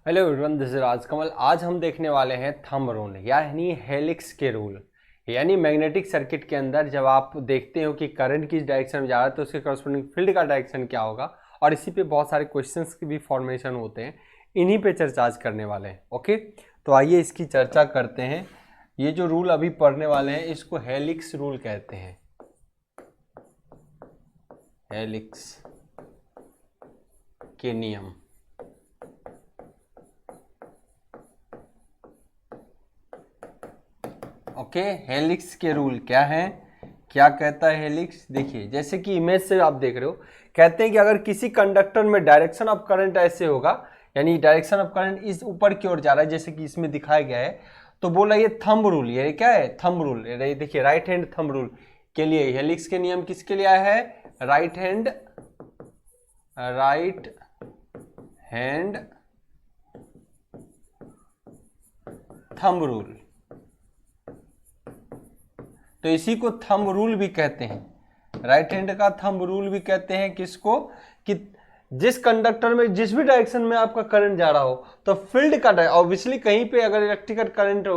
Hello everyone, this is Rajkamal. आज हम देखने वाले हैं थंब रूल यानी हेलिक्स के रूल। यानी मैग्नेटिक सर्किट के अंदर जब आप देखते हो कि करंट किस डायरेक्शन में जा रहा है तो उसके करस्पॉन्डिंग फील्ड का डायरेक्शन क्या होगा, और इसी पे बहुत सारे क्वेश्चंस की भी फॉर्मेशन होते हैं। इन्हीं पे चर्चा आज करने वाले हैं। ओके, तो आइए इसकी चर्चा करते हैं। ये जो रूल अभी पढ़ने वाले हैं इसको हेलिक्स रूल कहते हैं। हेलिक्स के नियम। ओके, हेलिक्स के रूल क्या है, क्या कहता है हेलिक्स। देखिए, जैसे कि इमेज से आप देख रहे हो, कहते हैं कि अगर किसी कंडक्टर में डायरेक्शन ऑफ करंट ऐसे होगा, यानी डायरेक्शन ऑफ करंट इस ऊपर की ओर जा रहा है जैसे कि इसमें दिखाया गया है, तो बोला ये थंब रूल। ये क्या है? Thumb rule. ये देखिए, राइट हैंड थंब रूल के लिए हेलिक्स के नियम किसके लिए आया है? Right hand thumb rule. तो इसी को थंब रूल भी कहते हैं। राइट हैंड का थंब रूल भी कहते हैं किसको? कि जिस कंडक्टर में जिस भी डायरेक्शन में आपका करंट जा रहा हो तो फील्ड का ऑब्वियसली कहीं पे अगर इलेक्ट्रिकल करंट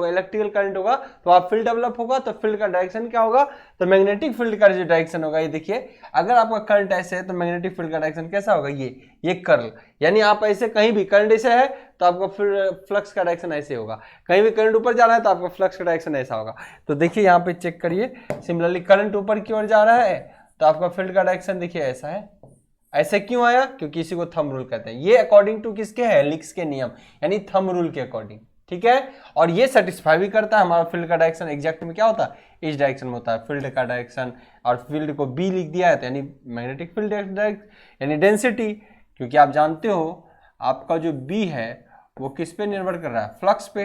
होगा तो आप फील्ड डेवलप होगा, तो फील्ड का डायरेक्शन क्या होगा? तो मैग्नेटिक फील्ड का जो डायरेक्शन होगा, ये देखिए, अगर आपका करंट ऐसे है तो मैग्नेटिक फील्ड का डायरेक्शन कैसा होगा? ये कर्ल। यानी आप ऐसे कहीं भी करंट ऐसे है तो आपका फ्लक्स का डायरेक्शन ऐसे होगा, कहीं भी करंट ऊपर जा रहा है तो आपका फ्लक्स का डायरेक्शन ऐसा होगा। तो देखिए यहाँ पे चेक करिए, सिमिलरली करंट ऊपर की ओर जा रहा है तो आपका फील्ड का डायरेक्शन देखिए ऐसा है। ऐसे क्यों आया? क्योंकि इसी को थंब रूल कहते हैं। ये अकॉर्डिंग टू किसके? हेलिक्स के नियम, यानी थंब रूल के अकॉर्डिंग। ठीक है, और ये सेटिस्फाई भी करता है। हमारा फील्ड का डायरेक्शन एग्जैक्ट में क्या होता है? इस डायरेक्शन में होता है फील्ड का डायरेक्शन, और फील्ड को बी लिख दिया है तो यानी मैग्नेटिक फील्ड यानी डेंसिटी। क्योंकि आप जानते हो आपका जो बी है वो किस पे निर्भर कर रहा है? फ्लक्स पे।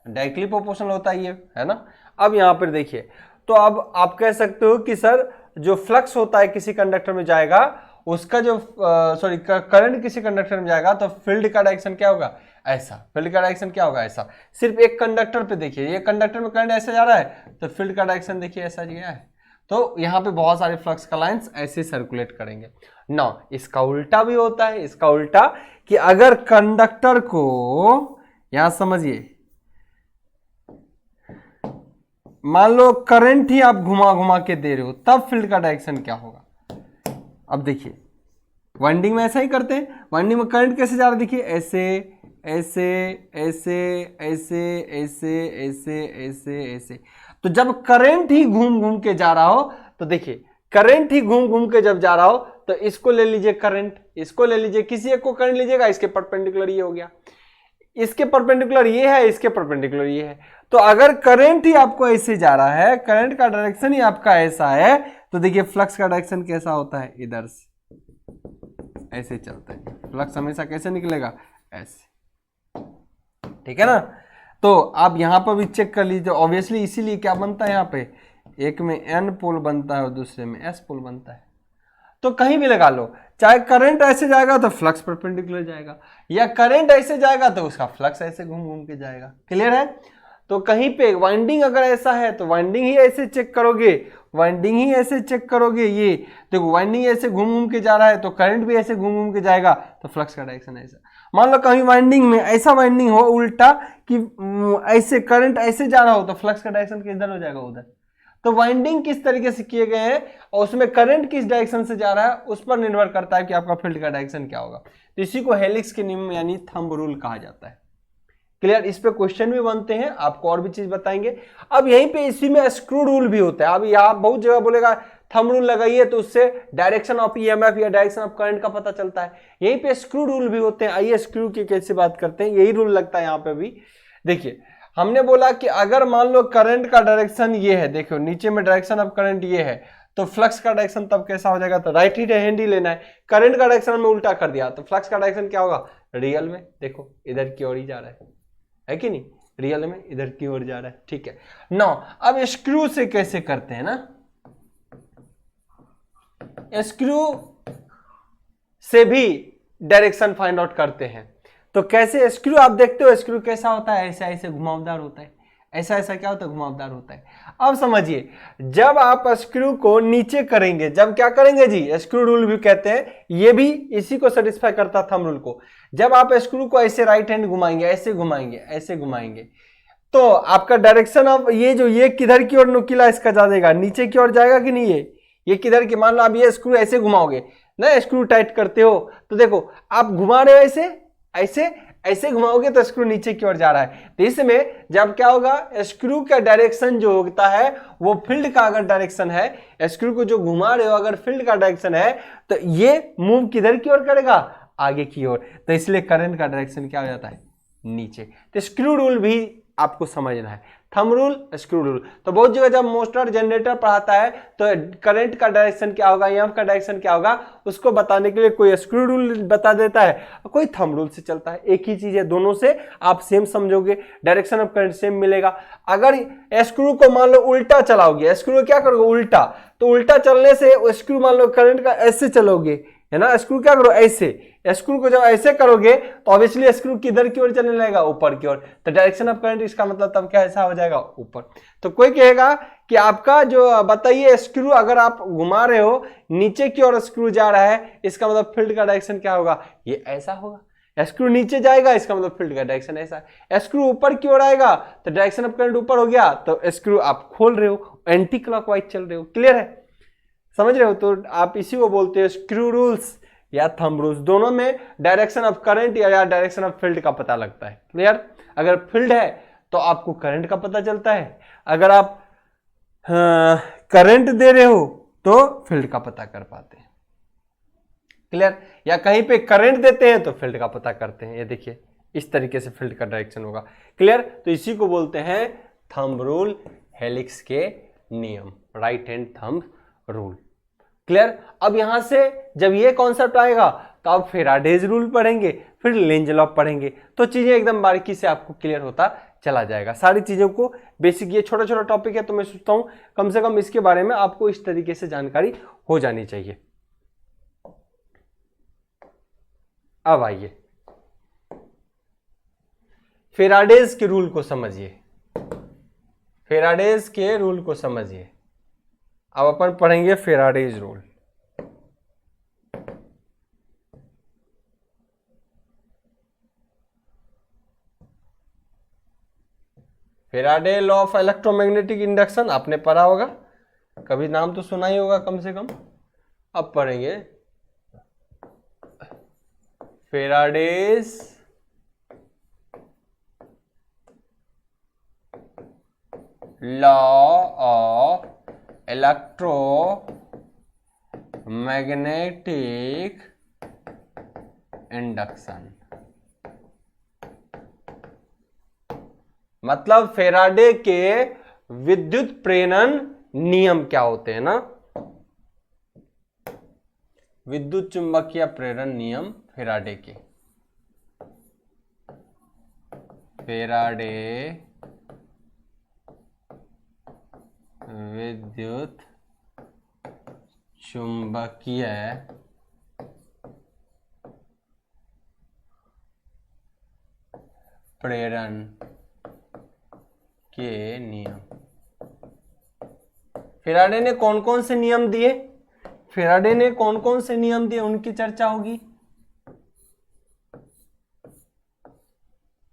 डायरेक्टली प्रोपोर्शनल होता है ना। अब यहां पर देखिए, तो अब आप कह सकते हो कि सर जो फ्लक्स होता है किसी कंडक्टर में जाएगा, उसका जो करंट किसी कंडक्टर में जाएगा तो फील्ड का डायरेक्शन क्या होगा? ऐसा। फील्ड का डायरेक्शन क्या होगा? ऐसा। सिर्फ एक कंडक्टर पे देखिए, ये कंडक्टर में करंट ऐसे जा रहा है तो फील्ड का डायरेक्शन देखिए ऐसा गया है। तो यहाँ पे बहुत सारे फ्लक्स का लाइंस ऐसे सर्कुलेट करेंगे ना। इसका उल्टा भी होता है। इसका उल्टा कि अगर कंडक्टर को, यहां समझिए, मान लो करंट ही आप घुमा घुमा के दे रहे हो, तब फील्ड का डायरेक्शन क्या होगा? अब देखिए, वाइंडिंग में ऐसा ही करते हैं। वाइंडिंग में करंट कैसे जा रहा है? देखिए ऐसे ऐसे ऐसे ऐसे ऐसे ऐसे ऐसे ऐसे। तो जब करंट ही घूम घूम के जा रहा हो तो देखिए, करंट ही घूम घूम के जब जा रहा हो तो इसको ले लीजिए करंट, इसको ले लीजिए, किसी एक को करंट लीजिएगा, इसके परपेंडिकुलर ये हो गया, इसके परपेंडिकुलर ये है, इसके परपेंडिकुलर ये है। तो अगर करंट ही आपको ऐसे जा रहा है, करंट का डायरेक्शन ही आपका ऐसा है, तो देखिए फ्लक्स का डायरेक्शन कैसा होता है? इधर से ऐसे चलता है। फ्लक्स हमेशा कैसे निकलेगा? ऐसे। ठीक है ना। तो आप यहां पर भी चेक कर लीजिए। ऑब्वियसली इसीलिए क्या बनता है, यहां पे एक में एन पोल बनता है और दूसरे में एस पोल बनता है। तो कहीं भी लगा लो, चाहे करंट ऐसे जाएगा तो फ्लक्स परपेंडिकुलर जाएगा, या करंट ऐसे जाएगा तो उसका फ्लक्स ऐसे घूम घूम के जाएगा। क्लियर है? तो कहीं पे वाइंडिंग अगर ऐसा है तो वाइंडिंग ही ऐसे चेक करोगे, वाइंडिंग ही ऐसे चेक करोगे। ये देखो, वाइंडिंग ऐसे घूम घूम के जा रहा है तो करंट भी ऐसे घूम घूम के जाएगा, तो फ्लक्स का डायरेक्शन ऐसा। मान लो कहीं वाइंडिंग में ऐसा वाइंडिंग हो उल्टा कि ऐसे करंट ऐसे जा रहा हो तो फ्लक्स का डायरेक्शन किधर हो जाएगा? उधर। तो वाइंडिंग किस तरीके से किए गए हैं और उसमें करंट किस डायरेक्शन से जा रहा है उस पर निर्भर करता है कि आपका फील्ड का डायरेक्शन क्या होगा। तो इसी को हेलिक्स के नियम यानी थंब रूल कहा जाता है। क्लियर? इस पे क्वेश्चन भी बनते हैं, आपको और भी चीज बताएंगे। अब यहीं पे इसी में स्क्रू रूल भी होता है। अब यहां बहुत जगह बोलेगा थंब रूल लगाइए तो उससे डायरेक्शन ऑफ ईएमएफ या डायरेक्शन ऑफ करंट का पता चलता है। यहीं पे स्क्रू रूल भी होते हैं। आइए स्क्रू की कैसे बात करते हैं। यही रूल लगता है यहाँ पे भी। देखिए, हमने बोला कि अगर मान लो करंट का डायरेक्शन ये है, देखो नीचे में डायरेक्शन ऑफ करंट ये है, तो फ्लक्स का डायरेक्शन तब कैसा हो जाएगा? तो राइट ही हैंड ही लेना है। करंट का डायरेक्शन में उल्टा कर दिया तो फ्लक्स का डायरेक्शन क्या होगा? रियल में देखो इधर की ओर ही जा रहा है कि नहीं? रियल में इधर की ओर जा रहा है। ठीक है ना। अब स्क्रू से कैसे करते हैं ना, स्क्रू से भी डायरेक्शन फाइंड आउट करते हैं। तो कैसे? स्क्रू आप देखते हो स्क्रू कैसा होता है? ऐसे ऐसे घुमावदार होता है। ऐसा ऐसा क्या होता है, घुमावदार होता है। अब समझिए, जब आप स्क्रू को नीचे करेंगे, जब क्या करेंगे जी, स्क्रू रूल भी कहते हैं, ये भी इसी को सेटिस्फाई करता थंब रूल को। जब आप स्क्रू को ऐसे राइट हैंड घुमाएंगे, ऐसे घुमाएंगे, ऐसे घुमाएंगे, तो आपका डायरेक्शन ऑफ ये किधर की ओर नुकीला इसका जा जाएगा, नीचे की ओर जाएगा कि नहीं, ये किधर की, मान लो आप ये स्क्रू ऐसे घुमाओगे ना, स्क्रू टाइट करते हो तो देखो आप घुमा रहे हो ऐसे ऐसे ऐसे घुमाओगे तो स्क्रू नीचे की ओर जा रहा है। तो इसमें जब क्या होगा, स्क्रू का डायरेक्शन जो होता है वो फील्ड का अगर डायरेक्शन है, स्क्रू को जो घुमा रहे हो अगर फील्ड का डायरेक्शन है, तो ये मूव किधर की ओर करेगा, आगे की ओर। तो इसलिए करंट का डायरेक्शन क्या हो जाता है, नीचे। तो स्क्रू रूल भी आपको समझना है, थंब रूल, स्क्रू रूल। तो बहुत जगह जब मोटर जनरेटर पढ़ाता है तो करंट का डायरेक्शन क्या होगा, ईएमएफ का डायरेक्शन क्या होगा, उसको बताने के लिए कोई स्क्रू रूल बता देता है, कोई थंब रूल से चलता है। एक ही चीज है, दोनों से आप सेम समझोगे, डायरेक्शन ऑफ करंट सेम मिलेगा। अगर स्क्रू को मान लो उल्टा चलाओगे, स्क्रू को क्या करोगे, उल्टा, तो उल्टा चलने से स्क्रू मान लो करंट का ऐसे चलोगे, है ना, स्क्रू क्या करो ऐसे, स्क्रू को जब ऐसे करोगे तो ऑब्वियसली स्क्रू किधर की ओर चलने लगेगा, ऊपर की ओर। तो डायरेक्शन ऑफ करंट इसका मतलब तब क्या ऐसा हो जाएगा, ऊपर। तो कोई कहेगा कि आपका जो बताइए स्क्रू अगर आप घुमा रहे हो नीचे की ओर स्क्रू जा रहा है, इसका मतलब फील्ड का डायरेक्शन क्या होगा, ये ऐसा होगा। स्क्रू नीचे जाएगा, इसका मतलब फील्ड का डायरेक्शन ऐसा है। स्क्रू ऊपर की ओर आएगा तो डायरेक्शन ऑफ करंट ऊपर हो गया, तो स्क्रू आप खोल रहे हो, एंटी क्लॉकवाइज चल रहे हो। क्लियर है, समझ रहे हो। तो आप इसी को बोलते हैं स्क्रू रूल्स या थंब रूल्स। दोनों में डायरेक्शन ऑफ करंट या डायरेक्शन ऑफ फील्ड का पता लगता है। क्लियर, अगर फील्ड है तो आपको करंट का पता चलता है, अगर आप करंट दे रहे हो तो फील्ड का पता कर पाते हैं। क्लियर, या कहीं पे करंट देते हैं तो फील्ड का पता करते हैं। ये देखिए इस तरीके से फील्ड का डायरेक्शन होगा। क्लियर, तो इसी को बोलते हैं थंब रूल, हेलिक्स के नियम, right hand thumb rule. Clear, अब यहां से जब ये कॉन्सेप्ट आएगा तो आप फैराडेज रूल पढ़ेंगे, फिर लेंज लॉ पढ़ेंगे, तो चीजें एकदम बारीकी से आपको क्लियर होता चला जाएगा। सारी चीजों को बेसिक, ये छोटा छोटा टॉपिक है तो मैं सोचता हूं कम से कम इसके बारे में आपको इस तरीके से जानकारी हो जानी चाहिए। अब आइए फैराडेज के रूल को समझिए, फैराडेज के रूल को समझिए। अब अपन पढ़ेंगे Faraday's rule. Faraday law of electromagnetic induction आपने पढ़ा होगा, कभी नाम तो सुना ही होगा कम से कम। अब पढ़ेंगे Faraday's law of electromagnetic induction, मतलब फैराडे के विद्युत प्रेरण नियम क्या होते हैं ना, विद्युत चुंबकीय प्रेरण नियम फैराडे के, फैराडे विद्युत चुंबकीय प्रेरण के नियम। फैराडे ने कौन कौन से नियम दिए, फैराडे ने कौन कौन से नियम दिए उनकी चर्चा होगी।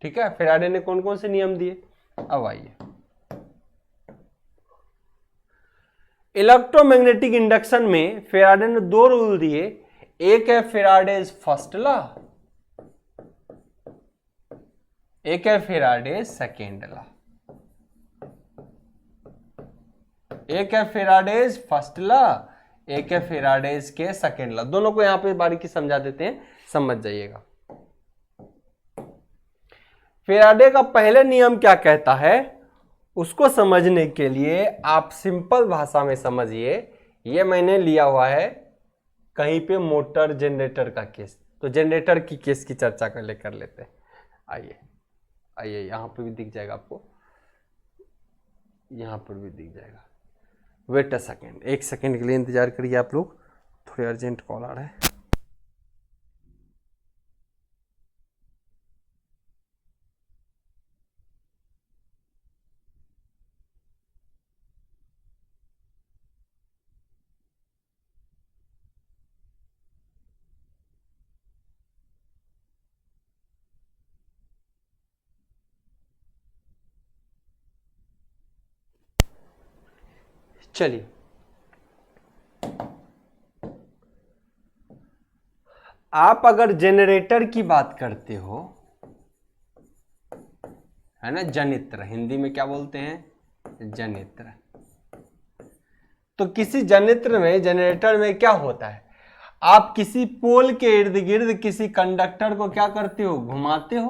ठीक है, फैराडे ने कौन कौन से नियम दिए। अब आइए इलेक्ट्रोमैग्नेटिक इंडक्शन में फैराडे ने दो रूल दिए, एक है फैराडेज फर्स्ट लॉ, एक है फैराडेज सेकेंड लॉ। एक है फैराडेज फर्स्ट लॉ, एक है फैराडेज के सेकेंड लॉ। दोनों को यहां पे बारीकी समझा देते हैं, समझ जाइएगा। फैराडे का पहले नियम क्या कहता है उसको समझने के लिए आप सिंपल भाषा में समझिए। ये मैंने लिया हुआ है कहीं पे मोटर जनरेटर का केस, तो जनरेटर की केस की चर्चा कर लेते हैं। आइए आइए, यहां पर भी दिख जाएगा आपको, यहां पर भी दिख जाएगा। वेट अ सेकेंड, एक सेकेंड के लिए इंतजार करिए आप लोग, थोड़ी अर्जेंट कॉल आ रहा है। चलिए आप अगर जनरेटर की बात करते हो, है ना, जनित्र, हिंदी में क्या बोलते हैं, जनित्र। तो किसी जनित्र में, जनरेटर में क्या होता है, आप किसी पोल के इर्द गिर्द किसी कंडक्टर को क्या करते हो, घुमाते हो।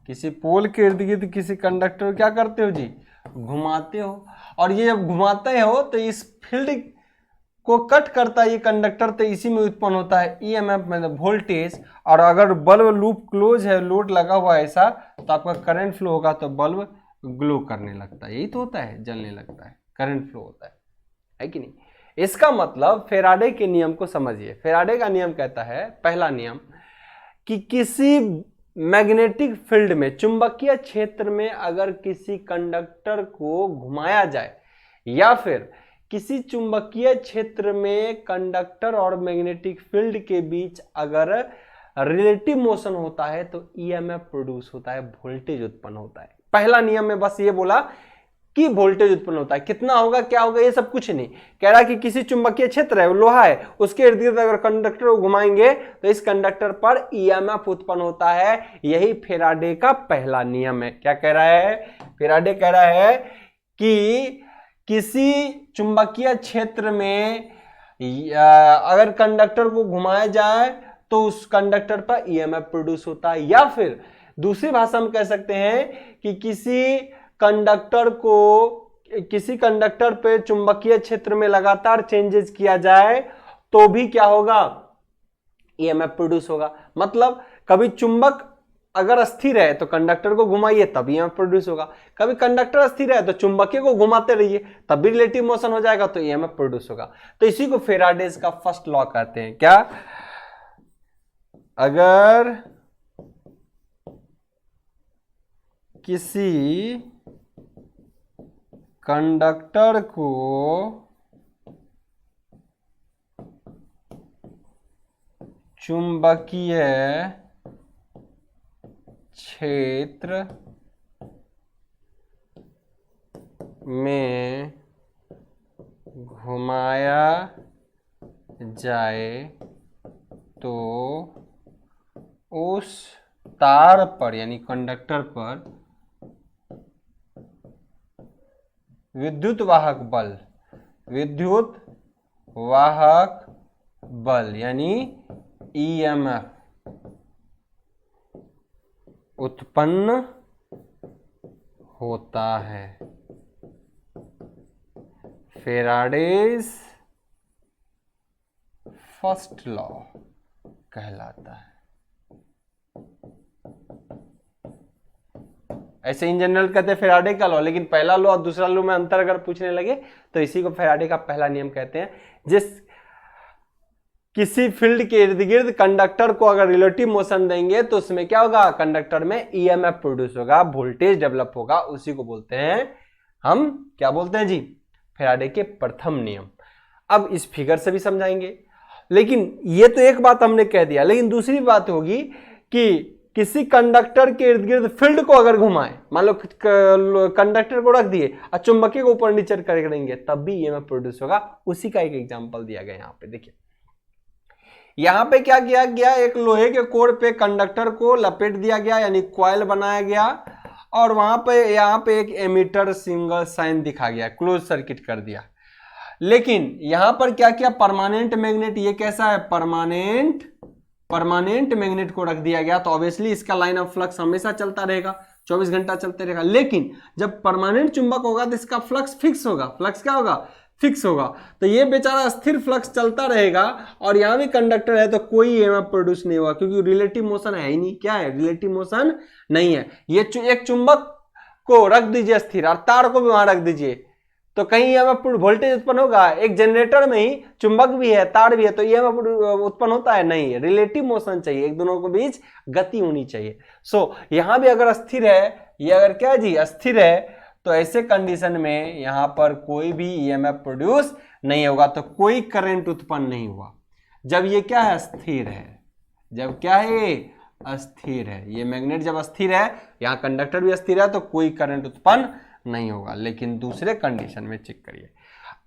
किसी पोल के इर्द गिर्द किसी कंडक्टर को क्या करते हो जी, घुमाते हो। और ये जब घुमाते हो तो इस फील्ड को कट करता है ये कंडक्टर, तो इसी में उत्पन्न होता है ईएमएफ मतलब वोल्टेज। और अगर बल्ब लूप क्लोज है, लोड लगा हुआ है ऐसा, तो आपका करंट फ्लो होगा तो बल्ब ग्लो करने लगता है। यही तो होता है, जलने लगता है, करंट फ्लो होता है कि नहीं। इसका मतलब फेराडे के नियम को समझिए। फेराडे का नियम कहता है, पहला नियम, कि किसी मैग्नेटिक फील्ड में, चुंबकीय क्षेत्र में अगर किसी कंडक्टर को घुमाया जाए, या फिर किसी चुंबकीय क्षेत्र में कंडक्टर और मैग्नेटिक फील्ड के बीच अगर रिलेटिव मोशन होता है तो ईएमएफ प्रोड्यूस होता है, वोल्टेज उत्पन्न होता है। पहला नियम में बस ये बोला कि वोल्टेज उत्पन्न होता है। कितना होगा, क्या होगा, ये सब कुछ नहीं कह रहा। कि किसी चुंबकीय क्षेत्र है, लोहा है, उसके इर्द गिर्द अगर कंडक्टर को घुमाएंगे तो इस कंडक्टर पर ईएमएफ उत्पन्न होता है। यही फेराडे का पहला नियम है। क्या कह रहा है, फेराडे कह रहा है कि किसी चुंबकीय क्षेत्र में अगर कंडक्टर को घुमाया जाए तो उस कंडक्टर पर ईएमएफ प्रोड्यूस होता है। या फिर दूसरी भाषा में कह सकते हैं कि किसी कंडक्टर पे चुंबकीय क्षेत्र में लगातार चेंजेस किया जाए तो भी क्या होगा, ईएमएफ प्रोड्यूस होगा। मतलब कभी चुंबक अगर अस्थिर है तो कंडक्टर को घुमाइए तब ईएमएफ प्रोड्यूस होगा, कभी कंडक्टर अस्थिर है तो चुंबकीय को घुमाते रहिए तब भी रिलेटिव मोशन हो जाएगा तो ईएमएफ प्रोड्यूस होगा। तो इसी को फेराडेज का फर्स्ट लॉ कहते हैं। क्या, अगर किसी कंडक्टर को चुंबकीय क्षेत्र में घुमाया जाए तो उस तार पर यानी कंडक्टर पर विद्युत वाहक बल यानी ईएमएफ उत्पन्न होता है। फेराडेज फर्स्ट लॉ कहलाता है। ऐसे इन जनरल कहते हैं फेराडे का लॉ, लेकिन पहला लॉ और दूसरा लॉ में अंतर अगर पूछने लगे तो इसी को फेराडे का पहला नियम कहते हैं। जिस किसी फील्ड के इर्द गिर्द कंडक्टर को अगर रिलेटिव मोशन देंगे तो उसमें क्या होगा, कंडक्टर में ईएमएफ प्रोड्यूस होगा, वोल्टेज डेवलप होगा। उसी को बोलते हैं हम, क्या बोलते हैं जी, फेराडे के प्रथम नियम। अब इस फिगर से भी समझाएंगे, लेकिन ये तो एक बात हमने कह दिया, लेकिन दूसरी बात होगी कि किसी कंडक्टर के इर्द गिर्द फील्ड को अगर घुमाए, मान लो कंडक्टर को रख दिए और चुंबकीय को ऊपर नीचे करेंगे तब भी ईएमएफ प्रोड्यूस होगा। उसी का एक एग्जांपल दिया गया यहाँ पे। देखिए यहाँ पे क्या किया गया, एक लोहे के कोर पे कंडक्टर को लपेट दिया गया यानी कॉइल बनाया गया, और वहां पे यहाँ पे एक एमीटर सिंगल साइन दिखा गया, क्लोज सर्किट कर दिया। लेकिन यहां पर क्या किया, परमानेंट मैग्नेट, ये कैसा है, परमानेंट मैग्नेट को रख दिया गया। तो ऑब्वियसली इसका लाइन ऑफ फ्लक्स हमेशा चलता रहेगा, 24 घंटा चलते रहेगा। लेकिन जब परमानेंट चुंबक होगा तो इसका फ्लक्स फिक्स होगा। फ्लक्स क्या होगा, फिक्स होगा। तो ये बेचारा स्थिर फ्लक्स चलता रहेगा, और यहां भी कंडक्टर है तो कोई ईएमएफ प्रोड्यूस नहीं होगा, क्योंकि रिलेटिव मोशन है ही नहीं। क्या है, रिलेटिव मोशन नहीं है। ये एक चुंबक को रख दीजिए स्थिर और तार को भी वहां रख दीजिए तो कहीं ईएमएफ वोल्टेज उत्पन्न होगा। एक जनरेटर में ही चुंबक भी है, तार भी है, तो ईएमएफ उत्पन्न होता है, नहीं। रिलेटिव मोशन चाहिए, एक दोनों के बीच गति होनी चाहिए। सो यहां भी अगर अस्थिर है, ये अगर क्या जी अस्थिर है, तो ऐसे कंडीशन में यहां पर कोई भी ईएमएफ प्रोड्यूस नहीं होगा, तो कोई करंट उत्पन्न नहीं हुआ। जब ये क्या है, स्थिर है। जब क्या है, अस्थिर है। ये मैग्नेट जब अस्थिर है, यहां कंडक्टर भी अस्थिर है, तो कोई करंट उत्पन्न नहीं होगा। लेकिन दूसरे कंडीशन में चेक करिए,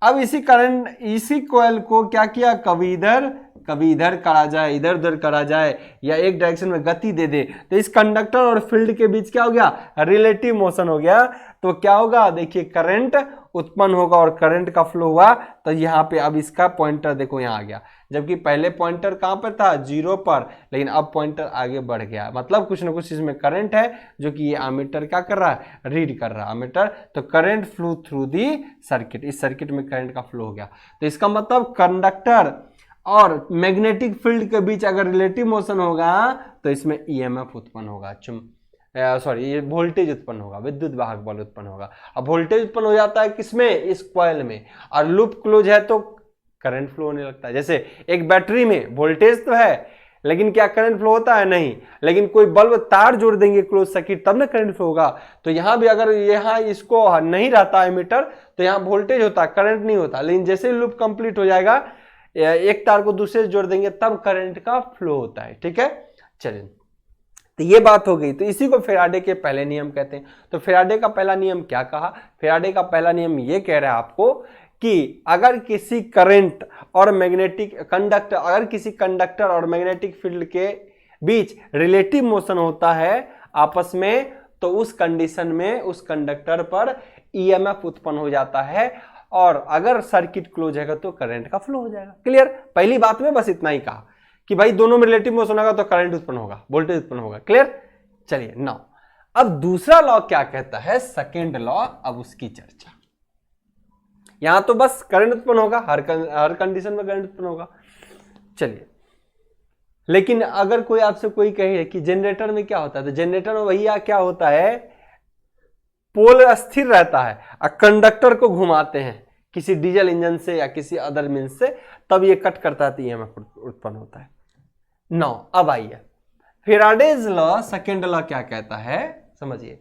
अब इसी कॉइल को क्या किया, कभी इधर करा जाए, इधर उधर करा जाए, या एक डायरेक्शन में गति दे दे, तो इस कंडक्टर और फील्ड के बीच क्या हो गया, रिलेटिव मोशन हो गया। तो क्या होगा, देखिए करंट उत्पन्न होगा और करंट का फ्लो हुआ। तो यहाँ पे अब इसका पॉइंटर देखो यहाँ आ गया, जबकि पहले पॉइंटर कहाँ पर था, 0 पर, लेकिन अब पॉइंटर आगे बढ़ गया, मतलब कुछ ना कुछ इसमें करंट है जो कि ये एमीटर क्या कर रहा है, रीड कर रहा है एमीटर। तो current flow through the circuit, इस सर्किट में करंट का फ्लो हो गया। तो इसका मतलब कंडक्टर और मैग्नेटिक फील्ड के बीच अगर रिलेटिव मोशन होगा तो इसमें ईएमएफ उत्पन्न होगा, ये वोल्टेज उत्पन्न होगा, विद्युत वाहक बल उत्पन्न होगा। अब वोल्टेज उत्पन्न हो जाता है किसमें, इस कॉइल में, और लूप क्लोज है तो करंट फ्लो होने लगता है। जैसे एक बैटरी में वोल्टेज तो है, लेकिन क्या करंट फ्लो होता है, नहीं, लेकिन कोई बल्ब तार जोड़ देंगे क्लोज सर्किट तब ना करंट फ्लो होगा। तो यहां भी अगर यहाँ इसको नहीं रहता एमीटर तो यहाँ वोल्टेज होता, करंट नहीं होता, लेकिन जैसे लूप कंप्लीट हो जाएगा, एक तार को दूसरे से जोड़ देंगे तब करंट का फ्लो होता है। ठीक है, चलिए, तो ये बात हो गई। तो इसी को फेराडे के पहले नियम कहते हैं। तो फेराडे का पहला नियम क्या कहा, फेराडे का पहला नियम ये कह रहा है आपको कि अगर किसी करंट और मैग्नेटिक कंडक्टर, अगर किसी कंडक्टर और मैग्नेटिक फील्ड के बीच रिलेटिव मोशन होता है आपस में, तो उस कंडीशन में उस कंडक्टर पर ईएमएफ उत्पन्न हो जाता है, और अगर सर्किट क्लोज है तो करंट का फ्लो हो जाएगा। क्लियर, पहली बात में बस इतना ही कहा कि भाई दोनों में रिलेटिव मोशन होगा तो करंट उत्पन्न होगा, वोल्टेज उत्पन्न होगा। क्लियर, चलिए नाउ अब दूसरा लॉ क्या कहता है, सेकेंड लॉ, अब उसकी चर्चा। यहां तो बस करंट उत्पन्न होगा, हर कंडीशन में करंट उत्पन्न होगा। चलिए, लेकिन अगर कोई आपसे कोई कहे कि जनरेटर में क्या होता है, तो जनरेटर में भैया क्या होता है, पोल स्थिर रहता है और कंडक्टर को घुमाते हैं किसी डीजल इंजन से या किसी अदर मींस से, तब ये कट करता है तो ईएमएफ उत्पन्न होता है। नाउ अब आइए फेराडेज लॉ, सेकेंड लॉ क्या कहता है, समझिए।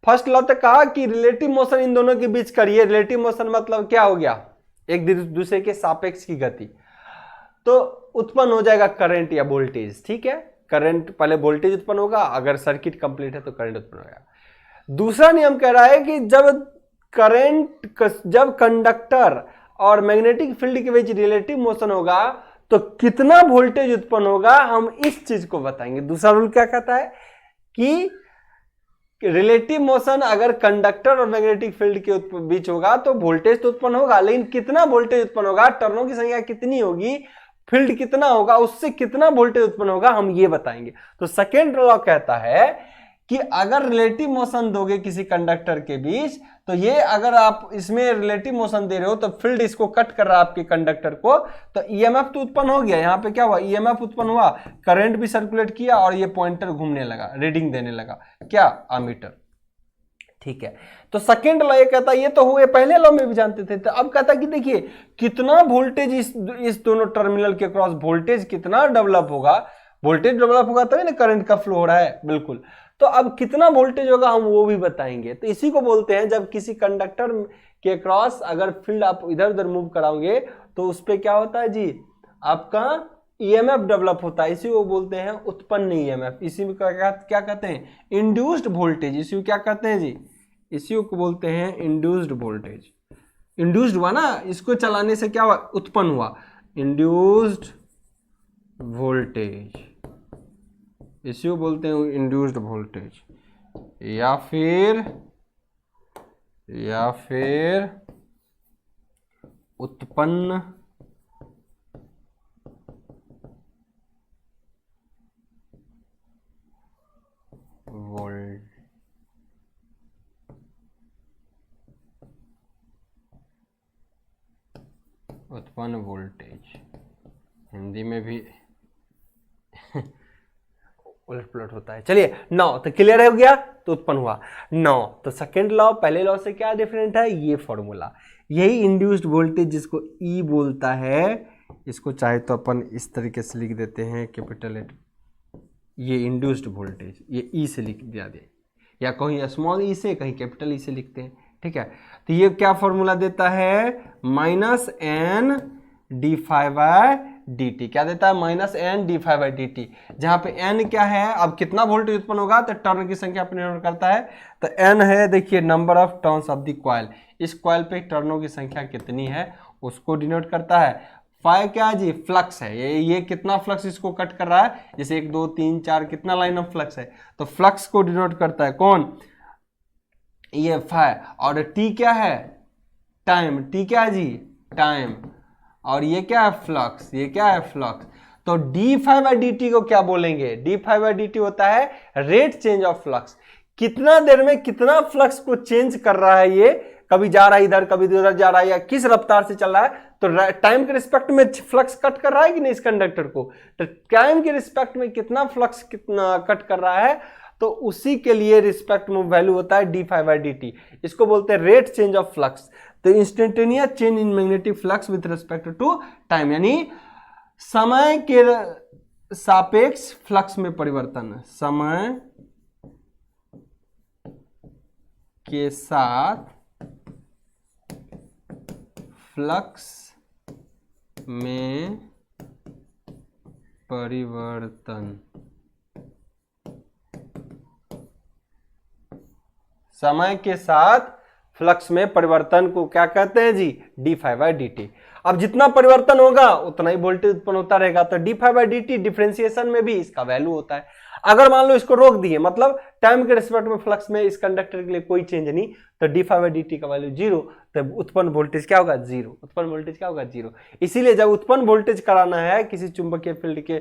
फर्स्ट लॉ तो कहा कि रिलेटिव मोशन इन दोनों के बीच करिए। रिलेटिव मोशन मतलब क्या हो गया, एक दूसरे के सापेक्ष की गति, तो उत्पन्न हो जाएगा करंट या वोल्टेज। ठीक है, करंट पहले वोल्टेज उत्पन्न होगा, अगर सर्किट कंप्लीट है तो करंट उत्पन्न होगा। दूसरा नियम कह रहा है कि जब कंडक्टर और मैग्नेटिक फील्ड के बीच रिलेटिव मोशन होगा तो कितना वोल्टेज उत्पन्न होगा, हम इस चीज को बताएंगे। दूसरा रूल क्या कहता है कि रिलेटिव मोशन अगर कंडक्टर और मैग्नेटिक फील्ड के बीच होगा तो वोल्टेज तो उत्पन्न होगा, लेकिन कितना वोल्टेज उत्पन्न होगा, टर्नों की संख्या कितनी होगी, फील्ड कितना होगा, उससे कितना वोल्टेज उत्पन्न होगा, हम ये बताएंगे। तो सेकेंड लॉ कहता है कि अगर रिलेटिव मोशन दोगे किसी कंडक्टर के बीच, तो ये अगर आप इसमें रिलेटिव मोशन दे रहे हो तो फील्ड इसको कट कर रहा है आपके कंडक्टर को, तो ईएमएफ तो उत्पन्न हो गया। यहाँ पे क्या हुआ, ईएमएफ उत्पन्न हुआ, करंट भी सर्कुलेट किया और ये पॉइंटर घूमने लगा, रीडिंग देने लगा, क्या, एमीटर। ठीक है, तो सेकेंड लॉ ये कहता है, ये तो हुए पहले लॉ में भी जानते थे, तो अब कहता है कि देखिए कितना वोल्टेज इस दोनों टर्मिनल के क्रॉस वोल्टेज कितना डेवलप होगा, वोल्टेज डेवलप होगा तभी ना करंट का फ्लो हो रहा है, बिल्कुल। तो अब कितना वोल्टेज होगा हम वो भी बताएंगे। तो इसी को बोलते हैं जब किसी कंडक्टर के क्रॉस अगर फील्ड आप इधर उधर मूव कराओगे तो उस पर क्या होता है जी, आपका ईएमएफ डेवलप होता है, इसी को बोलते हैं उत्पन्न ईएमएफ। इसी में क्या कहते हैं, इंड्यूस्ड वोल्टेज। इसी को क्या कहते हैं जी, इसी को बोलते हैं इंड्यूस्ड वोल्टेज। इंड्यूस्ड हुआ ना, इसको चलाने से क्या हुआ, उत्पन्न हुआ, इंड्यूस्ड वोल्टेज, इसी को बोलते हैं इंड्यूस्ड वोल्टेज, या फिर उत्पन्न वोल्टेज, हिंदी में भी उलट पुलट होता है। चलिए 9 तो क्लियर हो गया, तो उत्पन्न हुआ 9। तो सेकेंड लॉ पहले लॉ से क्या डिफरेंट है, ये फॉर्मूला, यही इंड्यूस्ड वोल्टेज जिसको ई बोलता है, इसको चाहे तो अपन इस तरीके से लिख देते हैं, कैपिटल एट, ये इंड्यूस्ड वोल्टेज, ये ई से लिख दिया दे, या कहीं स्मॉल ई से कहीं कैपिटल ई से लिखते हैं। ठीक है, तो ये क्या फॉर्मूला देता है, -n d∅ by D T, क्या देता है minus N D five by D T, जहां पे एन क्या है, अब कितना वोल्टेज उत्पन्न होगा तो टर्न की संख्या पर निर्भर करता है, तो एन है देखिए number of turns of the coil, इस कॉइल पे टर्नों की संख्या कितनी है उसको डिनोट करता है। फाई क्या है जी, फ्लक्स है, ये कितना फ्लक्स इसको कट कर रहा है, जैसे 1 2 3 4 कितना लाइन ऑफ फ्लक्स है, तो फ्लक्स को डिनोट करता है कौन, ये फाई। और टी क्या है, टाइम, टी क्या है जी, टाइम, और ये क्या है फ्लक्स, ये क्या है फ्लक्स। तो D five by D T को क्या बोलेंगे, D five by D T होता है रेट चेंज ऑफ फ्लक्स, कितना देर में कितना फ्लक्स को चेंज कर रहा है, ये कभी जा रहा है इधर कभी उधर जा रहा है, या किस रफ्तार से चल रहा है, तो टाइम के रिस्पेक्ट में फ्लक्स कट कर रहा है कि नहीं इस कंडक्टर को, तो टाइम के रिस्पेक्ट में कितना फ्लक्स कितना कट कर रहा है, तो उसी के लिए रिस्पेक्ट में वैल्यू होता है D five by D T, इसको बोलते हैं रेट चेंज ऑफ फ्लक्स। तो instantaneous change in magnetic flux with respect to time, यानी समय के सापेक्ष फ्लक्स में परिवर्तन, समय के साथ फ्लक्स में परिवर्तन, समय के साथ फ्लक्स में परिवर्तन को क्या कहते हैं जी, D five by D T. अब जितना परिवर्तन होगा उतना ही वोल्टेज उत्पन्न होता रहेगा, तो D five by D T differentiation में भी इसका वैल्यू होता है। अगर मान लो इसको रोक दिए, मतलब टाइम के रिस्पेक्ट में फ्लक्स में इस कंडक्टर के लिए कोई चेंज नहीं, तो D five by D T का वैल्यू 0, तो उत्पन्न वोल्टेज क्या होगा 0, उत्पन्न वोल्टेज क्या होगा 0। इसीलिए जब उत्पन्न वोल्टेज कराना है किसी चुंबकीय फील्ड के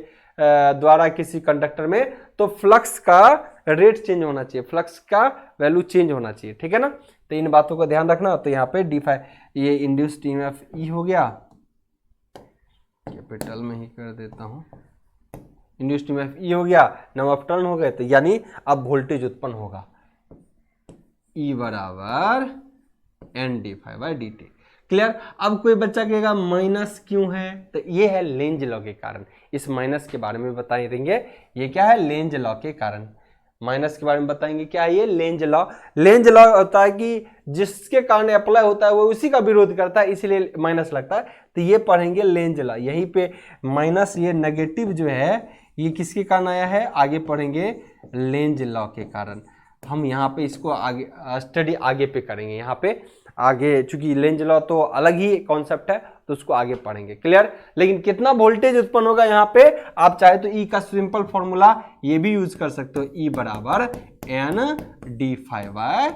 द्वारा किसी कंडक्टर में, तो फ्लक्स का रेट चेंज होना चाहिए, फ्लक्स का वैल्यू चेंज होना चाहिए, ठीक है ना। तो इन बातों का ध्यान रखना। तो यहाँ पे डी फाइव, ये इंड्यूस्ड ईएमएफ ई हो गया, कैपिटल में ही कर देता हूँ, इंड्यूस्ड ईएमएफ ई हो गया, नंबर ऑफ टर्न हो गए, तो यानी अब वोल्टेज उत्पन्न होगा ई बराबर N D five by D T. Clear. अब कोई बच्चा कहेगा माइनस क्यों है, तो ये है लेंज लॉ के कारण, इस माइनस के बारे में बता देंगे, ये क्या है लेंज लॉ के कारण, माइनस के बारे में बताएंगे क्या है ये लेंज लॉ। लेंज लॉ होता है कि जिसके कारण अप्लाई होता है वो उसी का विरोध करता है, इसीलिए माइनस लगता है, तो ये पढ़ेंगे लेंज लॉ। यहीं पे माइनस, ये नेगेटिव जो है ये किसके कारण आया है, आगे पढ़ेंगे लेंज लॉ के कारण। हम यहाँ पे इसको आगे स्टडी आगे पे करेंगे, यहाँ पे आगे, चूंकि लेंज लॉ तो अलग ही कॉन्सेप्ट है तो उसको आगे पढ़ेंगे। क्लियर। लेकिन कितना वोल्टेज उत्पन्न होगा यहाँ पे, आप चाहे तो ई का सिंपल फॉर्मूला ये भी यूज कर सकते हो, ई बराबर N D five by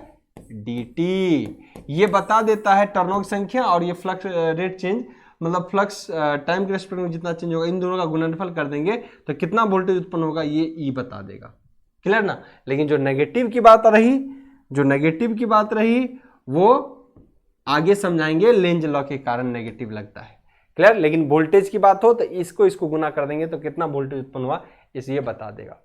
D T. ये बता देता है टर्नों की संख्या और ये फ्लक्स रेट चेंज, मतलब फ्लक्स टाइम के रेस्पेक्ट में जितना चेंज होगा, इन दोनों का गुणनफल कर देंगे तो कितना वोल्टेज उत्पन्न होगा ये ई बता देगा। क्लियर ना। लेकिन जो नेगेटिव की बात रही, जो नेगेटिव की बात रही वो आगे समझाएंगे, लेंज लॉ के कारण नेगेटिव लगता है। क्लियर। लेकिन वोल्टेज की बात हो तो इसको गुना कर देंगे तो कितना वोल्टेज उत्पन्न हुआ इस ये बता देगा।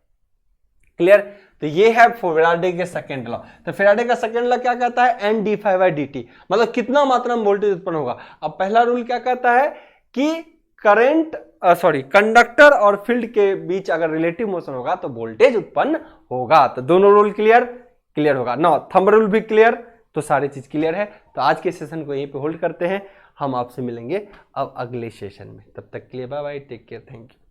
क्लियर। तो ये है फैराडे के सेकंड लॉ। तो फैराडे का सेकंड लॉ क्या कहता है, N D five by D T, मतलब कितना मात्रा में वोल्टेज उत्पन्न होगा। अब पहला रूल क्या कहता है कि करंट कंडक्टर और फील्ड के बीच अगर रिलेटिव मोशन होगा तो वोल्टेज उत्पन्न होगा। तो दोनों रूल क्लियर होगा ना, थंब रूल भी क्लियर, तो सारी चीज क्लियर है। तो आज के सेशन को यहीं पे होल्ड करते हैं, हम आपसे मिलेंगे अब अगले सेशन में। तब तक के लिए bye bye, take care, thank you.